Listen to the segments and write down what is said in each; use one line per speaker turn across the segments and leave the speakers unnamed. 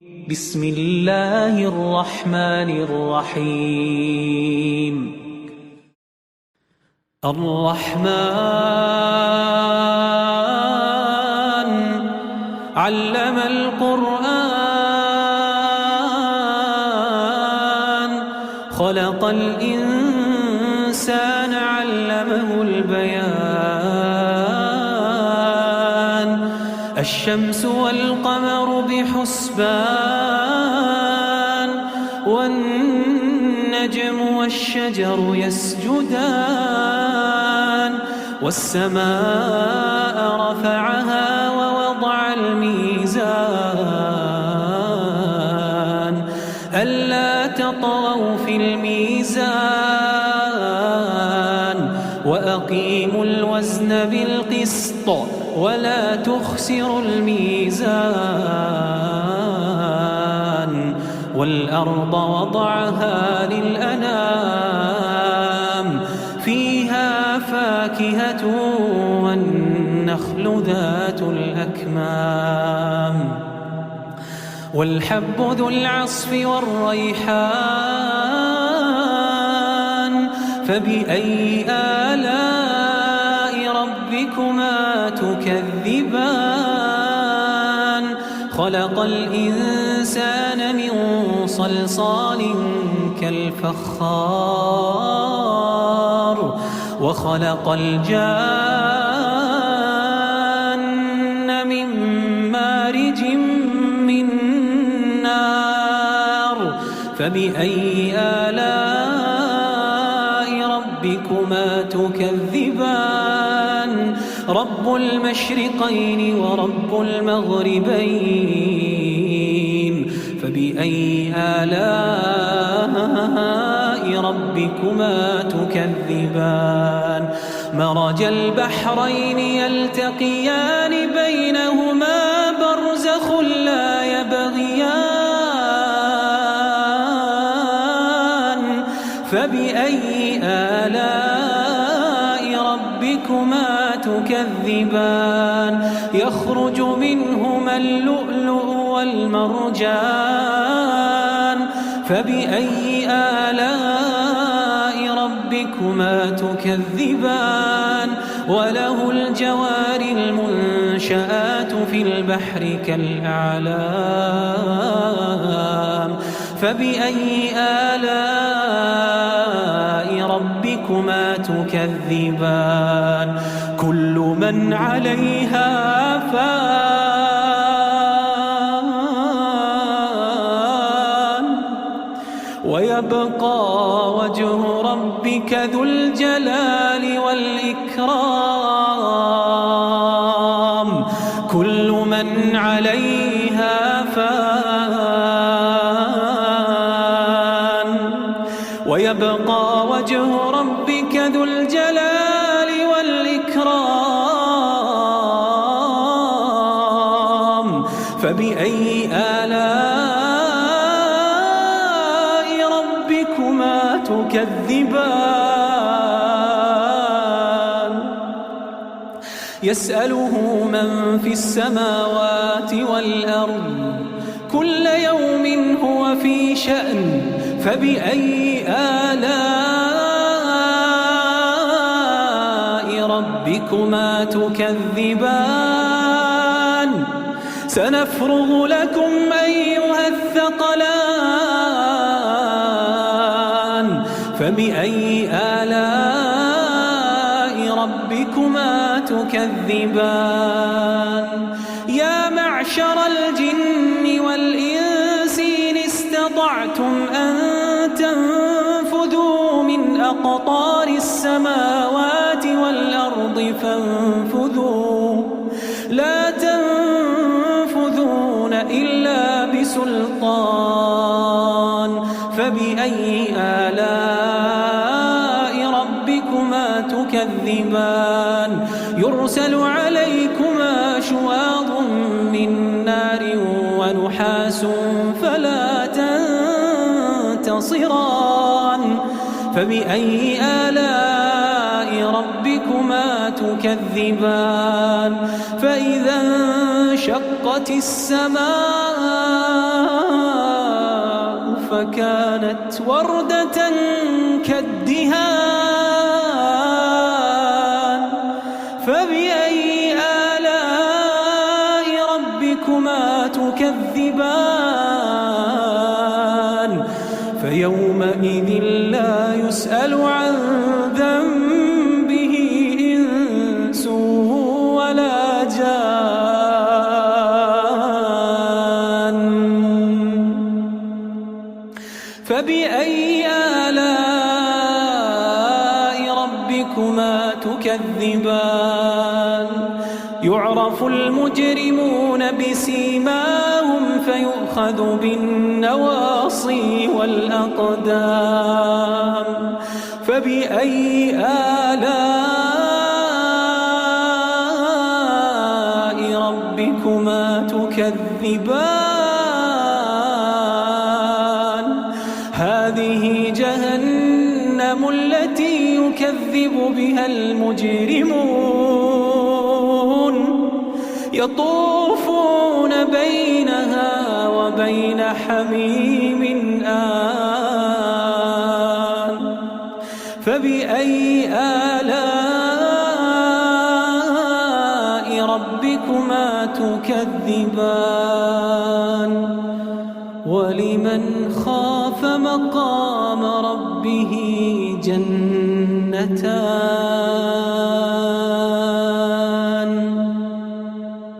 بسم الله الرحمن الرحيم. الرحمن علم القرآن خلق الإنسان علمه البيان الشمس والقمر بحسبان والنجم والشجر يسجدان والسماء رفعها ووضع الميزان ألا تطغوا في الميزان وأقيموا الوزن بالقسط ولا تخسروا الميزان والأرض وضعها للأنام فيها فاكهة والنخل ذات الأكمام والحب ذو العصف والريحان فبأي آلاء ربكما تكذبان خلق الإنسان من صلصال كالفخار وخلق الجان من مارج من نار فبأي آلاء ربكما تكذبان رب المشرقين ورب المغربين فبأي آلاء ربكما تكذبان مرج البحرين يلتقيان بينهما برزخ لا يبغيان فبأي آلاء ربكما تكذبان يخرج منهما اللؤلؤ والمرجان فبأي آلاء ربكما تكذبان وله الجوار المنشآت في البحر كالأعلام فبأي آلاء ربكما تكذبان كل من عليها فان ويبقى وجه ربك ذو الجلال والإكرام كل من عليها فان ويبقى وجه ربك ذو الجلال والإكرام فبأي آلاء ربكما تكذبان يسأله من في السماوات والأرض كل يوم هو في شأن فبأي آلاء ربكما تكذبان سنفرغ لكم أيها الثقلان فبأي آلاء ربكما تكذبان يا معشر الجن والإنس إن استطعتم أن تنفذوا من أقطار السماوات والأرض فانفذوا لا تنفذون إلا بسلطان فبأي آلاء ربكما تكذبان يرسل عليكما شواظ من نار ونحاس فلا تنتصران فبأي آلاء ربكما تكذبان فإذا انشقت السماء فكانت وردة كالدهان فبأي آلاء ربكما تكذبان فيومئذ لا يسأل عن ذنبه إنس ولا جان فبأي آلاء ربكما تكذبان يعرف المجرمون بسيماهم فيؤخذ بالنواصي والأقدام فبأي آلاء ربكما تكذبان هذه جهنم التي يكذب بها المجرمون يطوفون بينها وبين حميم آن فبأي آلاء ربكما تكذبان ولمن خاف مقام ربه جنتان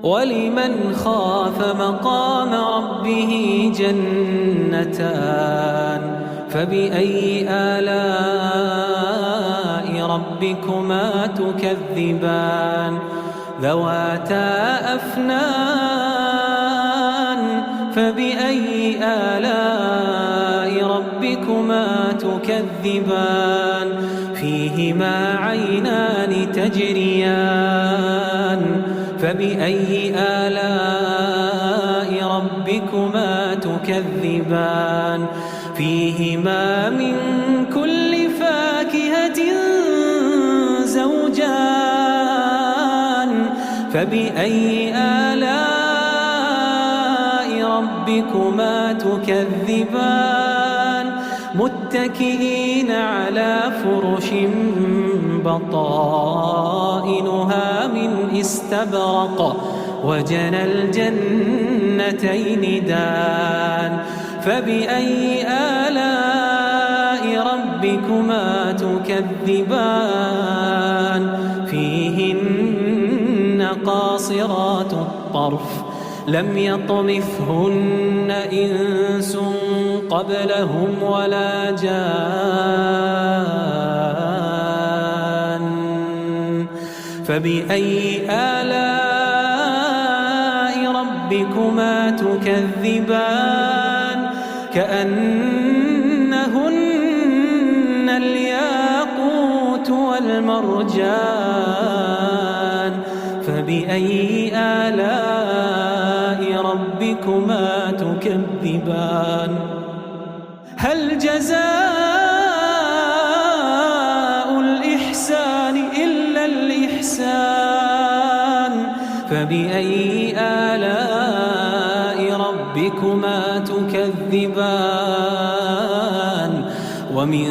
ولمن خاف مقام ربه جنتان فبأي آلاء ربكما تكذبان ذواتا أفنان فبأي آلاء ربكما تكذبان فيهما عينان تجريان فبأي آلاء ربكما تكذبان فيهما من كل فاكهة زوجان فبأي آلاء ربكما تكذبان متكئين على فرش بطائنها من استبرق وجنى الجنتين دان فبأي آلاء ربكما تكذبان فيهن قاصرات الطرف لم يطمثهن إنس قبلهم ولا جان فبأي آلاء ربكما تكذبان كأنهن الياقوت والمرجان فبأي آلاء ربكما تكذبان هل جزاء الإحسان إلا الإحسان فبأي آلاء ربكما تكذبان ومن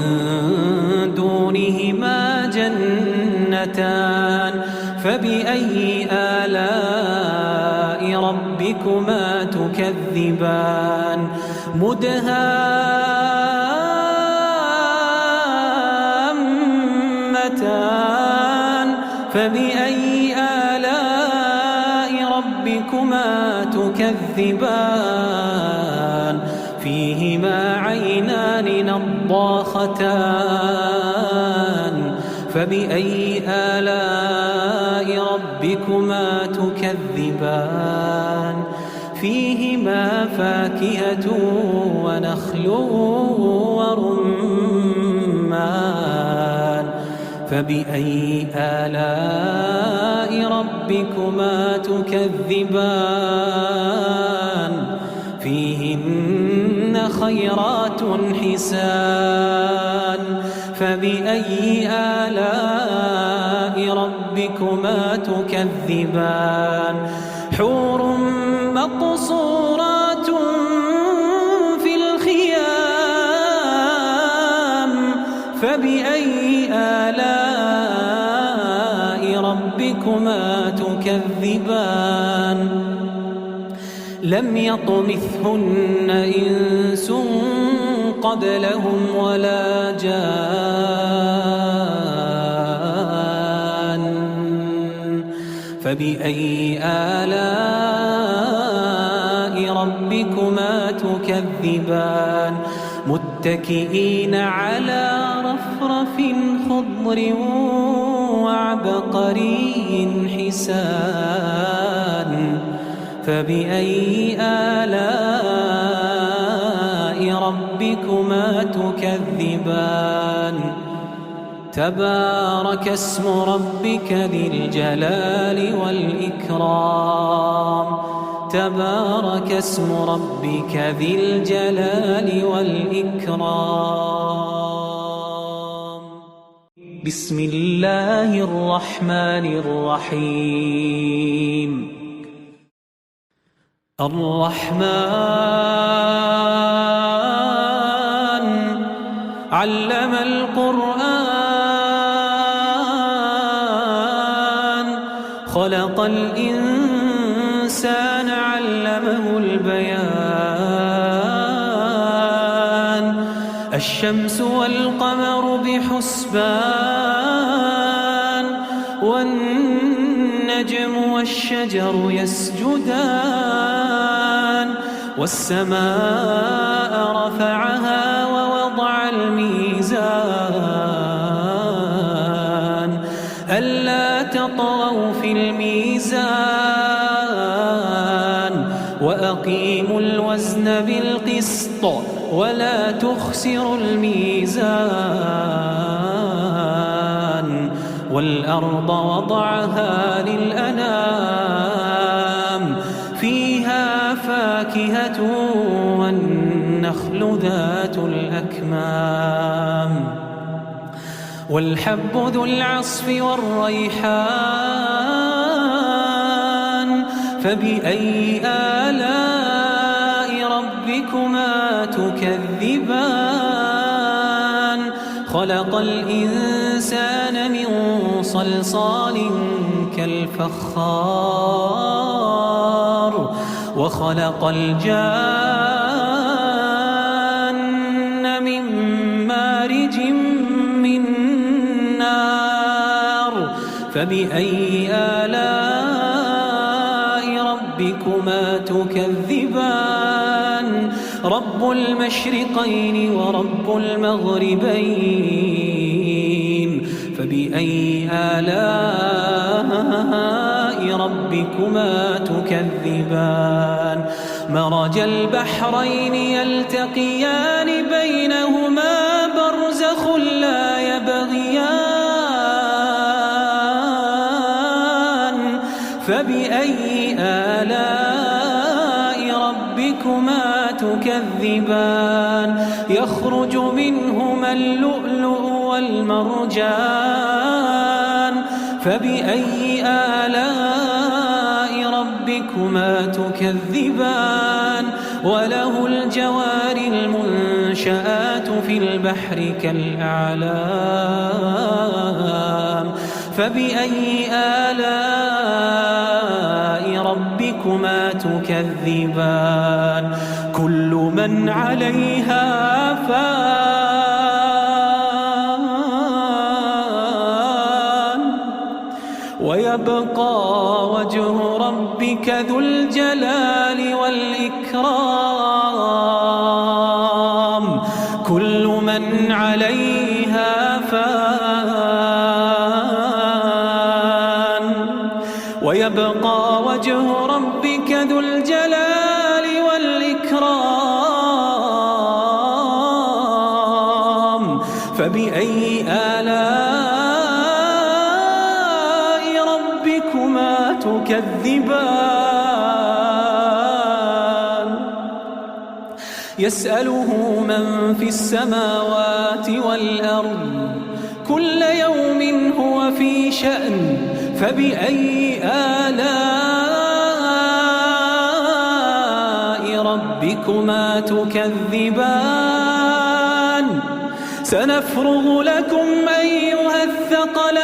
دونهما جنتان فبأي آلاء ربكما تكذبان مدهامتان فبأي آلاء ربكما تكذبان فيهما عينان نضاختان فبأي آلاء ربكما تكذبان فيهما فاكهة ونخل ورمان فبأي آلاء ربكما تكذبان فيهن خيرات حسان فبأي آلاء ربكما تكذبان حور مقصورات في الخيام فبأي آلاء ربكما تكذبان لم يطمثهن إنس قبلهم ولا جان فبأي آلاء ربكما تكذبان متكئين على رفرف خضر وعبقري حسان فبأي آلاء ربكما تكذبان تبارك اسم ربك ذي الجلال والإكرام تبارك اسم ربك ذي الجلال والإكرام بسم الله الرحمن الرحيم الرحمن علم القرآن خلق الإنسان علمه البيان الشمس والقمر بحسبان والنجم والشجر يسجدان والسماء رفعها ووضع الميزان ألا تطغوا في الميزان وأقيموا الوزن بالقسط ولا تخسروا الميزان والأرض وضعها للأنام فيها فاكهة والنخل ذات الأكمام والحب ذو العصف والريحان فبأي آلاء ربكما تكذبان خلق الإنسان من صلصال كالفخار وخلق الجان من مارج من نار فبأي آلاء ربكما تكذبان رب المشرقين ورب المغربين فبأي آلاء ربكما تكذبان مرج البحرين يلتقيان بينهما برزخ لا يبغيان فبأي آلاء ربكما تكذبان يخرج منهما اللؤلؤ والمرجان فبأي آلاء ربكما تكذبان وله الجوار المنشآت في البحر كالأعلام فبأي آلاء ربكما تكذبان كل من عليها فان ويبقى وجه ربك ذو الجلال والإكرام كل من عليها فان ويبقى وجه ربك ذو الجلال والإكرام فبأي آلاء ربكما تكذبان يسأله من في السماوات والأرض كل يوم هو في شأن فبأي آلاء ربكما تكذبان سنفرغ لكم أيها الثقلان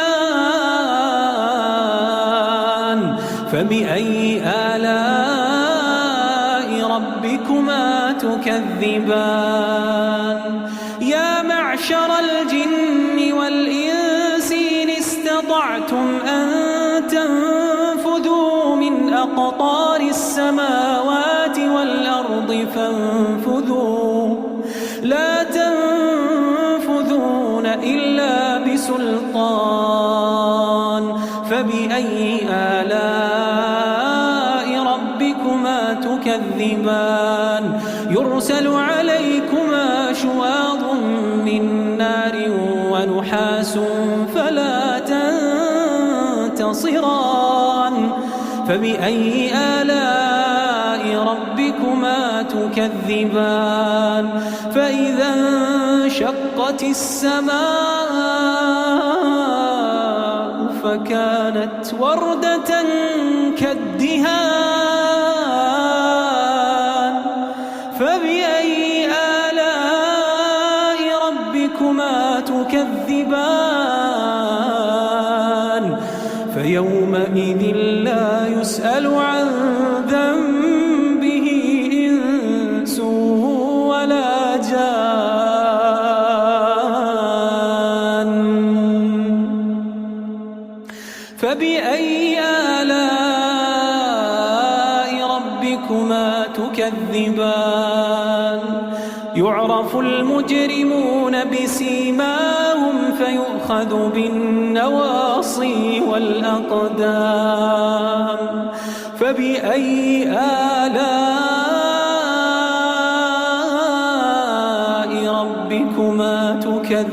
فبأي آلاء ربكما تكذبان يا معشر الجن والإنس إن استطعتم أن تنفذوا من أقطار السماوات والأرض فانفذوا لا تنفذون إلا بسلطان فبأي آلاء ربكما تكذبان يرسل عليكما شواظ من نار ونحاس فلا تنتصران فبأي آلاء ربكما تكذبان فإذا انشقت السماء فكانت وردة كالدهان فبأي آلاء ربكما تكذبان فيومئذ لا يسأل عن ذنبه إنس ولا جان فبأي آلاء ربكما تكذبان يعرف المجرمون بسيماهم فيؤخذ بالنواصي والأقدام فبأي آلاء ربكما تكذبان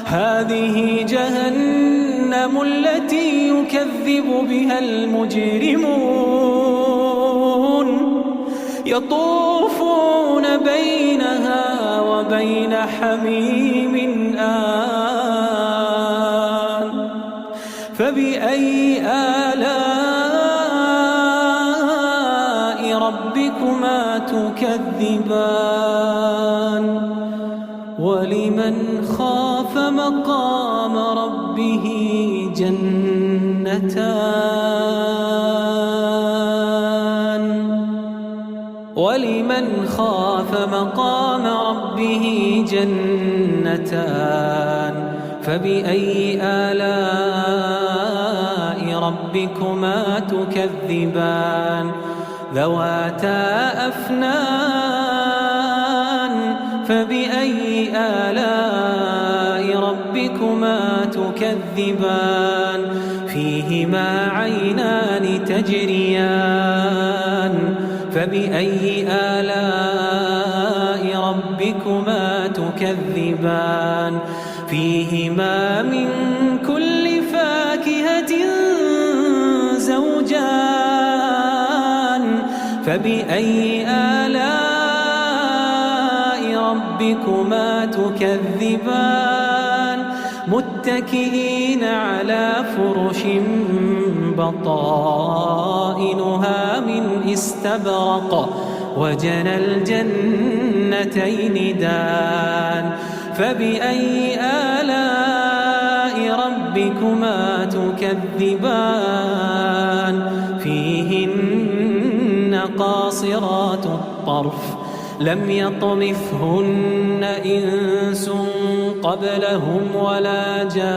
هذه جهنم التي يكذب بها المجرمون يطوفون بينها وبين حميم آن فبأي آلاء ربكما تكذبان ولمن خاف مقام ربه جنتان ولمن خاف مقام ربه جنتان فبأي آلاء ربكما تكذبان ذواتا أفنان فبأي آلاء ربكما تكذبان فيهما عينان تجريان فبأي آلاء ربكما تكذبان فيهما من كل فاكهة زوجان فبأي آلاء ربكما تكذبان متكئين على فرش بطائنها من استبرق وجنى الجنتين دان فبأي آلاء ربكما تكذبان فيهن قاصرات الطرف لم يطمثهن إنس قبلهم ولا جان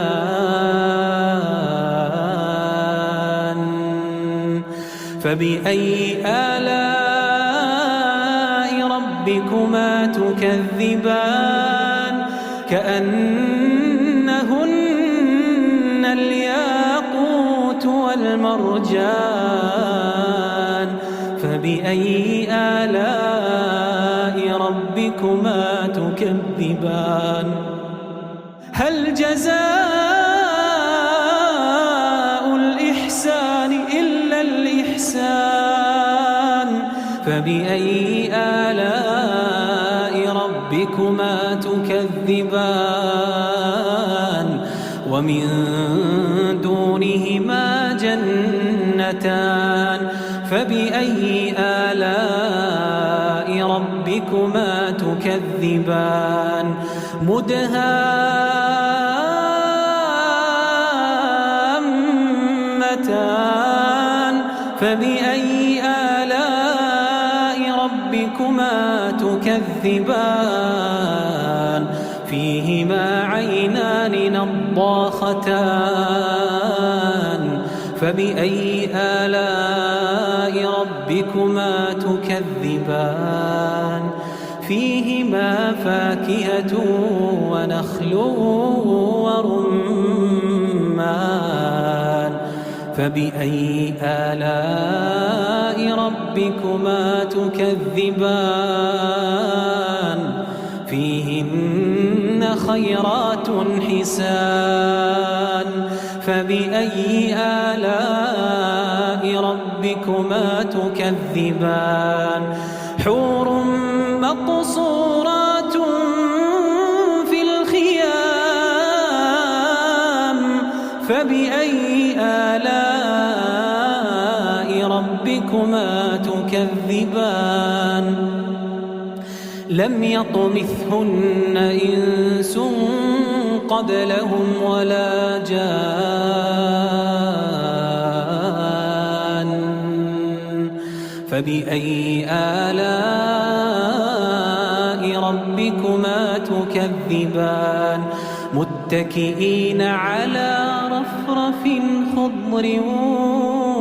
فبأي آلاء ربكما تكذبان كأنهن الياقوت والمرجان فبأي آلاء ربكما تكذبان هل جزاء الإحسان إلا الإحسان فبأي آلاء ربكما تكذبان ومن دونهما جنتان فبأي آلاء ربكما تكذبان مدهامتان فبأي آلاء ربكما تكذبان فيهما عينان نضاختان فبأي آلاء ربكما تكذبان فيهما فاكهة ونخل ورمان فبأي آلاء ربكما تكذبان فيهن خيرات حسان فبأي آلاء ربكما تكذبان حور مقصورات في الخيام فبأي آلاء ربكما تكذبان لم يطمثهن إنس قبلهم ولا جان فبأي آلاء ربكما تكذبان متكئين على رفرف خضر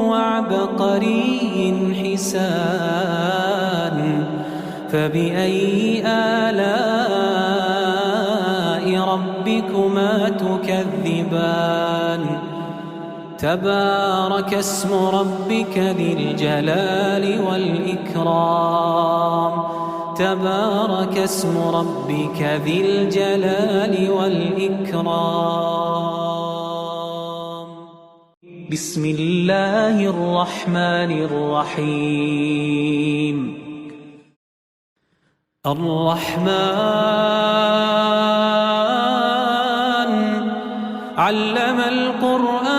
وعبقري حسان فبأي آلاء ربكما تكذبان تبارك اسم ربك ذي الجلال والإكرام تبارك اسم ربك ذي الجلال والإكرام بسم الله الرحمن الرحيم الرحمن علم القرآن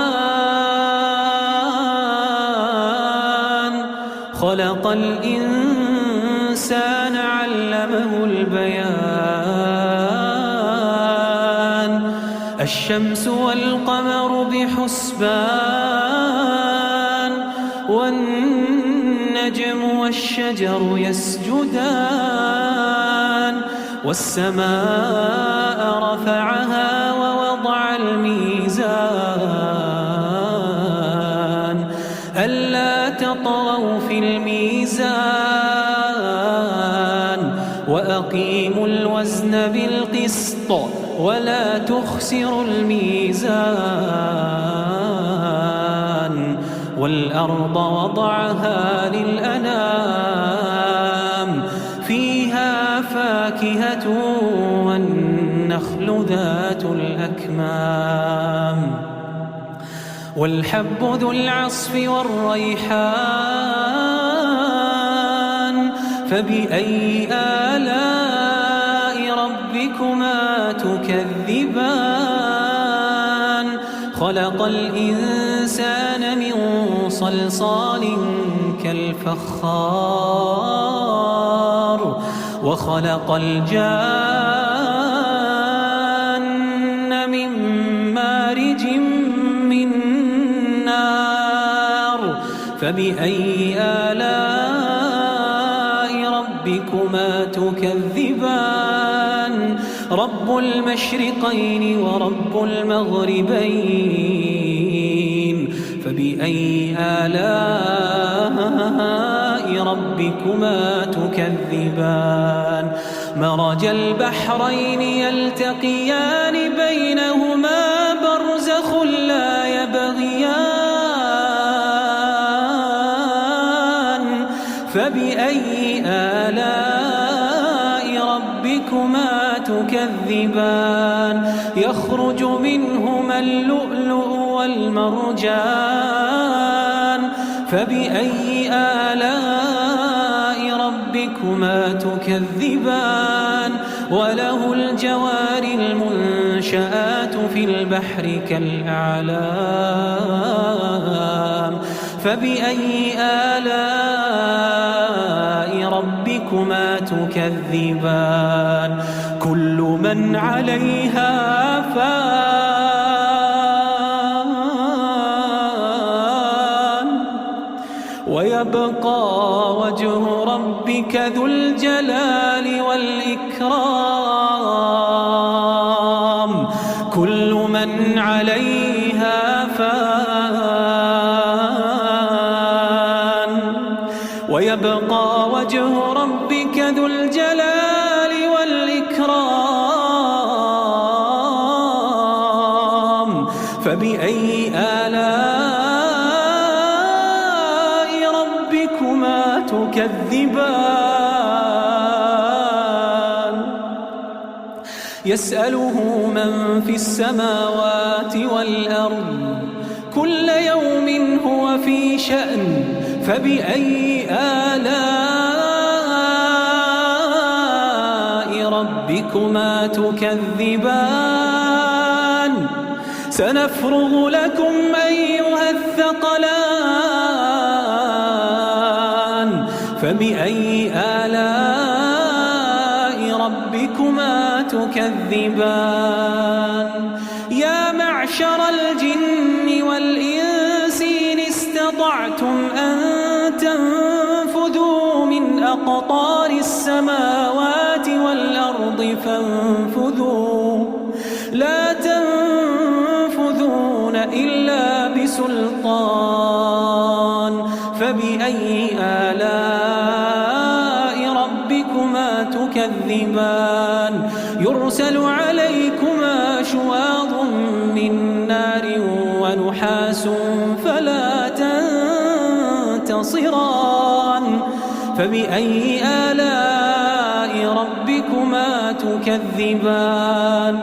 خلق الإنسان علمه البيان الشمس والقمر بحسبان والنجم والشجر يسجدان والسماء رفعها ووضع الميزان ألا تطغوا في الميزان وأقيموا الوزن بالقسط ولا تخسروا الميزان والأرض وضعها للأنام فيها فاكهة والنخل ذات الأكمام والحب ذو العصف والريحان فبأي آلاء ربكما تكذبان خلق الإنسان من صلصال كالفخار وخلق الجان من مارج من نار فبأي آلاء ربكما تكذبان رب المشرقين ورب المغربين فبأي آلاء ربكما تكذبان مرج البحرين يلتقيان بينهما برزخ لا يبغيان فبأي آلاء ربكما تكذبان يخرج منهما اللؤلؤ والمرجان فبأي آلاء ربكما تكذبان وله الجوار المنشآت في البحر كالأعلام فبأي آلاء ربكما تكذبان كل من عليها فان ويبقى وجه ربك ذو الجلال والإكرام كل من عليها فان ويبقى وجه ربك ذو الجلال والإكرام فبأي آلاء ربكما تكذبان يسأله من في السماوات والأرض كل يوم هو في شأن فبأي آلاء ربكما تكذبان سنفرغ لكم أيها الثقلان فبأي آلاء ربكما تكذبان يا معشر الجن والإنس إن استطعتم أن تنفذوا من أقطار السماوات والأرض فانفذوا لا تنفذون إلا بسلطان فبأي آلاء ربكما تكذبان يرسل عليكما شواظ من نار ونحاس فلا تنتصران فبأي آلاء ربكما تكذبان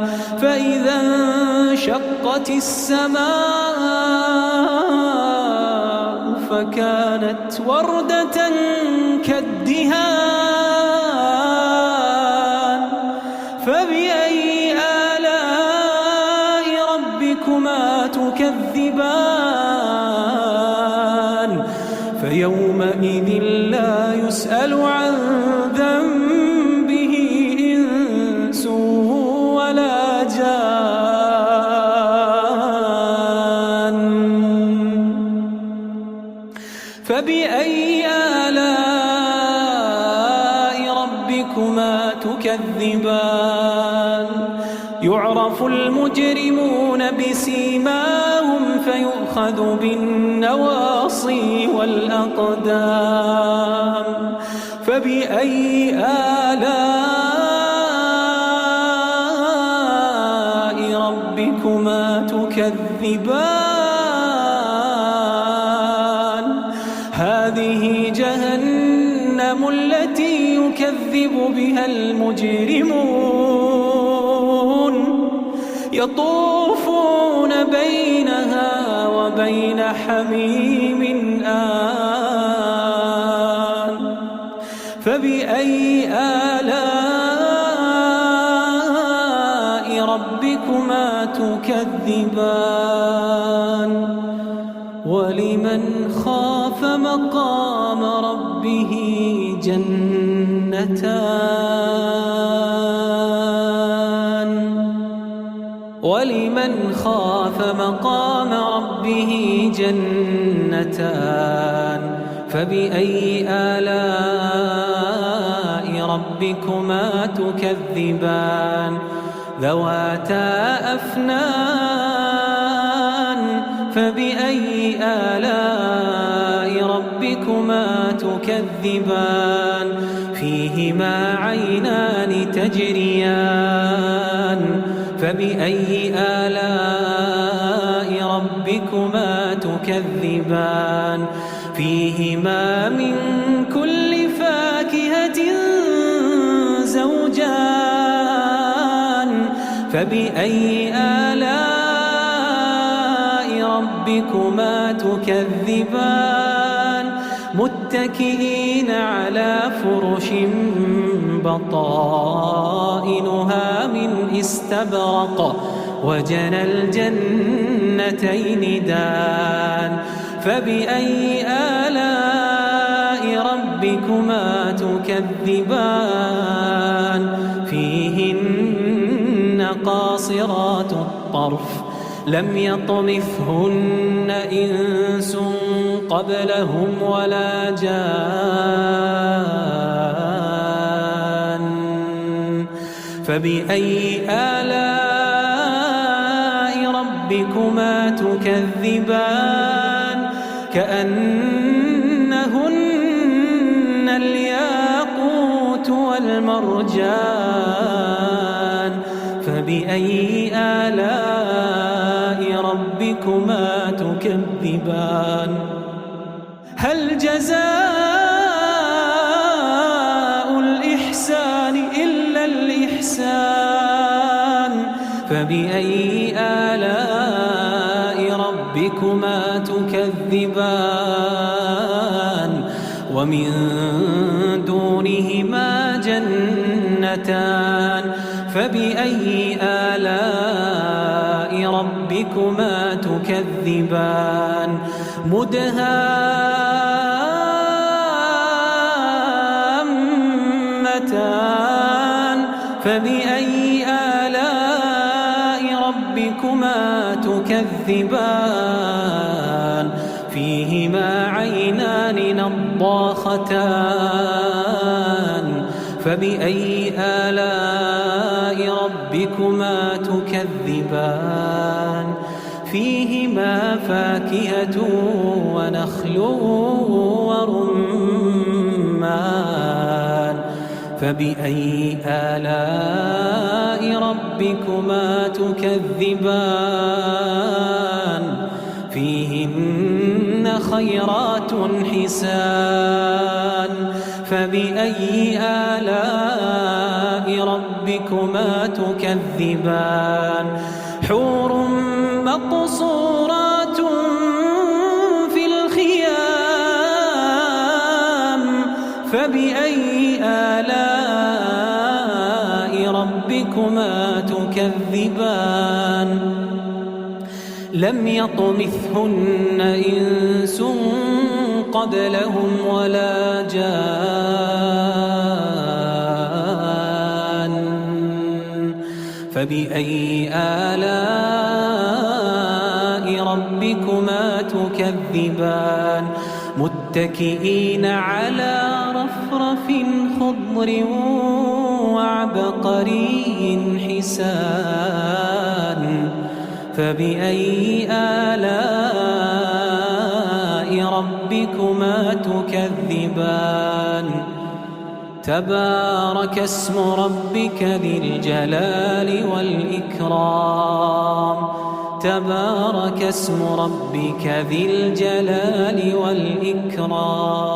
فإذا انشقت السماء فكانت وردة كالدهان فبأي آلاء ربكما تكذبان فيومئذ لا يسأل عن ذنبه إنس ولا جان فبأي آلاء ربكما تكذبان يعرف المجرمون بسيماهم فيؤخذ بالنواصي والأقدام فبأي آلاء ربكما تكذبان هذه جهنم التي يكذب بها المجرمون يطوفون بينها وبين حميم آن فبأي آلاء ربكما تكذبان ولمن خاف مقام ربه ولمن خاف مقام ربه جنتان فبأي آلاء ربكما تكذبان ذواتا أفنان فبأي آلاء ربكما تكذبان فيهما عينان تجريان فبأي آلاء ربكما تكذبان فيهما من كل فاكهة زوجان فبأي آلاء ربكما تكذبان متكئين على فرش بطائنها من استبرق وجنى الجنتين دان فبأي آلاء ربكما تكذبان فيهن قاصرات الطرف لم يطمثهن إنس قبلهم ولا جان فبأي آلاء ربكما تكذبان كأنهن الياقوت والمرجان فبأي آلاء ربكما تكذبان هل جزاء الإحسان إلا الإحسان فبأي آلاء ربكما تكذبان ومن دونهما جنتان فبأي آلاء ربكما تكذبان مدهامتان فبأي آلاء ربكما تكذبان فيهما عينان نضاختان فبأي آلاء ربكما تكذبان فيهما فاكهة ونخل ورمان فبأي آلاء ربكما تكذبان فيهن خيرات حسان فبأي آلاء ربكما تكذبان حور مقصورات في الخيام فبأي آلاء ربكما تكذبان لم يطمثهن إنس قبلهم ولا جان فبأي آلاء ربكما تكذبان متكئين على رفرف خضر وعبقري حسان فبأي آلاء ربكما تكذبان تبارك اسم ربك ذي الجلال والإكرام تبارك اسم ربك ذي الجلال والإكرام